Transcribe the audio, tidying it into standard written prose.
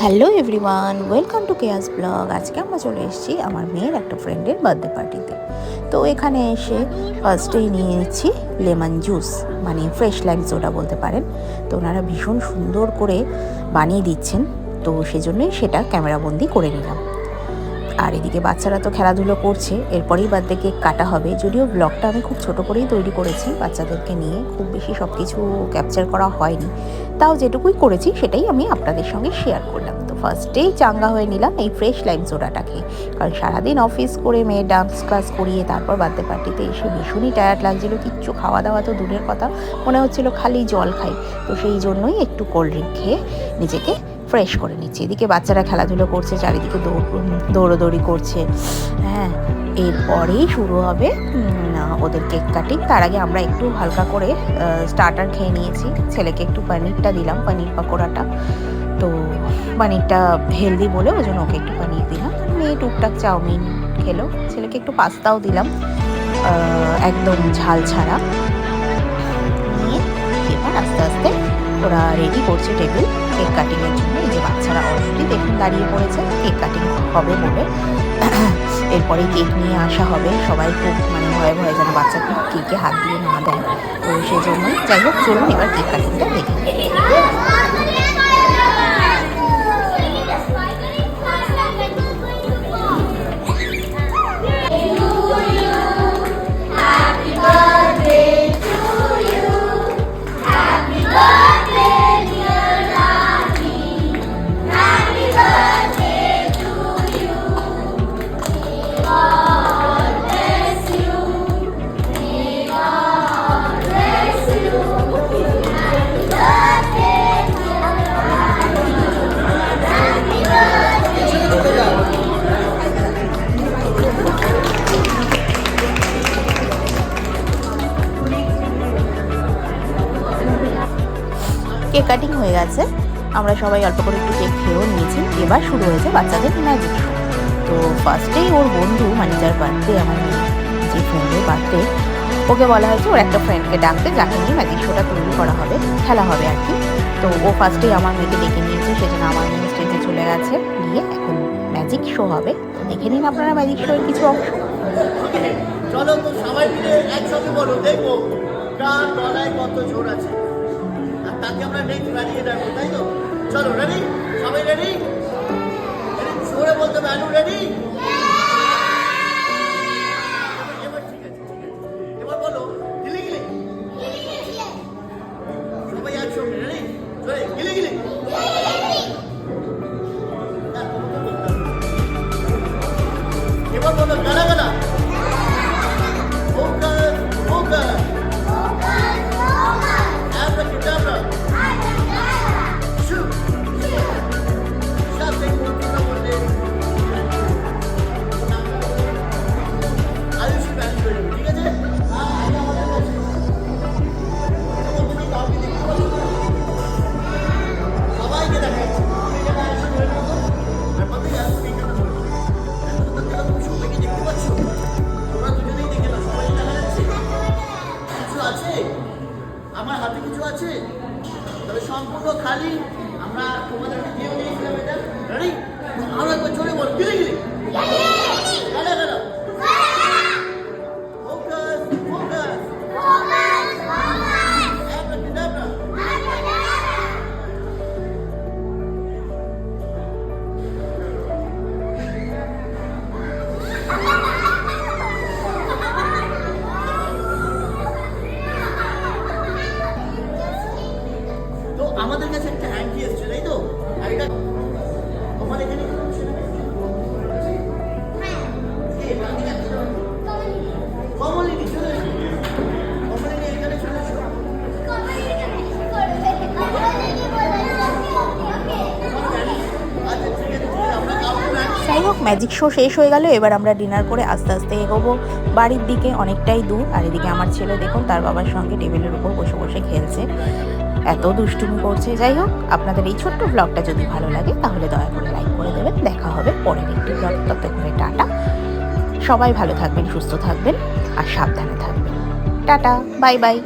Hello everyone, welcome to কেয়াস blog. আজকে আমরা চলে এসেছি আমার মেয়ের একটা ফ্রেন্ডের বার্থডে পার্টিতে। তো এখানে এসে ফার্স্টেই নিয়ে নিচ্ছি লেমন জুস, মানে ফ্রেশ লাইম সোডা বলতে পারেন। তো ওনারা ভীষণ সুন্দর করে বানিয়ে দিচ্ছেন, তো সেজন্যই সেটা ক্যামেরাবন্দি করে নিলাম। আর এদিকে বাচ্চারা তো খেলাধুলো করছে, এরপরেই বার্থডে কেক কাটা হবে। যদিও ব্লগটা আমি খুব ছোট করেই তৈরি করেছি, বাচ্চাদেরকে নিয়ে খুব বেশি সব কিছু ক্যাপচার করা হয়নি, তাও যেটুকুই করেছি সেটাই আমি আপনাদের সঙ্গে শেয়ার করলাম। তো ফার্স্টেই চাঙ্গা হয়ে নিলাম এই ফ্রেশ লাইম সোডাটাকে, কারণ সারাদিন অফিস করে মেয়ে ডান্স ক্লাস করিয়ে তারপর বার্থডে পার্টিতে এসে ভীষণই টায়ার্ড লাগছিলো। কিচ্ছু খাওয়া দাওয়া তো দূরের কথা, মনে হচ্ছিলো খালি জল খাই। তো সেই জন্যই একটু কোল্ড ড্রিঙ্ক খেয়ে নিজেকে ফ্রেশ করে নিচ্ছি। এদিকে বাচ্চারা খেলাধুলো করছে, চারিদিকে দৌড়োদৌড়ি করছে। হ্যাঁ, এরপরেই শুরু হবে ওদের কেক কাটিং। তার আগে আমরা একটু হালকা করে স্টার্টার খেয়ে নিয়েছি। ছেলেকে একটু পনিরটা দিলাম, পনির পাকোড়াটা। তো পনিরটা হেলদি বলে ওই জন্য ওকে একটু পনির দিলাম। মেয়ে টুকটাক চাউমিন খেলো, ছেলেকে একটু পাস্তাও দিলাম, একদম ঝাল ছাড়া। নিয়ে এবার আস্তে আস্তে ওরা রেডি করছে টেবিল কেক কাটিংয়ের জন্য। এই যে বাচ্চারা অলরেডি দেখুন দাঁড়িয়ে পড়েছে কেক কাটিং হবে বলে। এরপরে কেক নিয়ে আসা হবে, সবাই খুব ভয়ে ভয়ে যেন বাচ্চাকে কেকে হাত দিয়ে না দেয়। তো সেই জন্যই যাই হোক, চলুন এবার কেক কাটিংটা দেখে। কেক কাটিং হয়ে গেছে, আমরা সবাই অল্প করে একটু কেক খেয়েও নিয়েছি। এবার শুরু হয়েছে বাচ্চাদের ম্যাজিক শো। তো ফার্স্টেই ওর বন্ধু, যার বার্থডে, আমার যে ফ্রেন্ডের বার্থডে, ওকে বলা হয়েছে ওর একটা ফ্রেন্ডকে ডাকতে, যাকে নিয়ে ম্যাজিক শোটা তৈরি করা হবে, খেলা হবে আর কি। তো ও ফার্স্টেই আমার মেয়েকে ডেকে নিয়েছে, সেজন্য আমার মেয়ে স্টেজে চলে গেছে, গিয়ে এখন ম্যাজিক শো হবে। তো দেখে নিন আপনারা ম্যাজিক শো এর কিছু অংশ। চলো তো সবাই মিলে একসাথে বলো, দেখবো কার গলায় কত জোর আছে, আর তাকে আমরা নেক্সট বানিয়ে দেবো, তাই তো? চলো, রেডি? সবাই রেডি? জোরে বলতে হবে, আলু রেডি? এবার ঠিক আছে, এবার বলো গিলি গিলি। সবাই একসঙ্গে রেডি? জোরে গিলি গিলি। এবার বলো গালা গালা। Focus, focus. Abracadabra. Shoot. Shot করতে বললে আয়ুষ ব্যান করে, ঠিক আছে? সবাইকে দেখাচ্ছি, আর কত জানো এখানে সবাইকে দেখতে পাচ্ছ? তোমরা দুজনেই দেখে না, সবাই দেখা যাচ্ছে। কিছু আছে আমার হাতে, কিছু আছে, তবে সম্পূর্ণ খালি। আমরা তোমাদেরকে দিয়েও দিয়েছিলাম এটা। রেডি? আরো একবার জোরে বল, গিলি গিলি। গালা গালা। Focus, focus. অ্যাব্রাকাডাব্রা। তো আমাদের কাছে একটা হ্যান্ডি এসছে, তাই তো? আর এটা তোমার এখানে কমলিনী চলে এসো, কমলিনী এখানে চলে এসো। আচ্ছা ঠিক আছে, আমরা যাই হোক, ম্যাজিক শো শেষ হয়ে গেল। এবার আমরা ডিনার করে আস্তে আস্তে এগোবো বাড়ির দিকে, অনেকটাই দূর। আর এদিকে আমার ছেলে দেখুন তার বাবার সঙ্গে টেবিলের উপর বসে বসে খেলছে, এত দুষ্টুমি করছে। যাই হোক, আপনাদের এই ছোট্ট ব্লগটা যদি ভালো লাগে তাহলে দয়া করে লাইক করে দেবেন। দেখা হবে পরের একটি ব্লগ, ততক্ষণে টাটা। সবাই ভালো থাকবেন, সুস্থ থাকবেন আর সাবধানে থাকবেন। Tata, bye bye.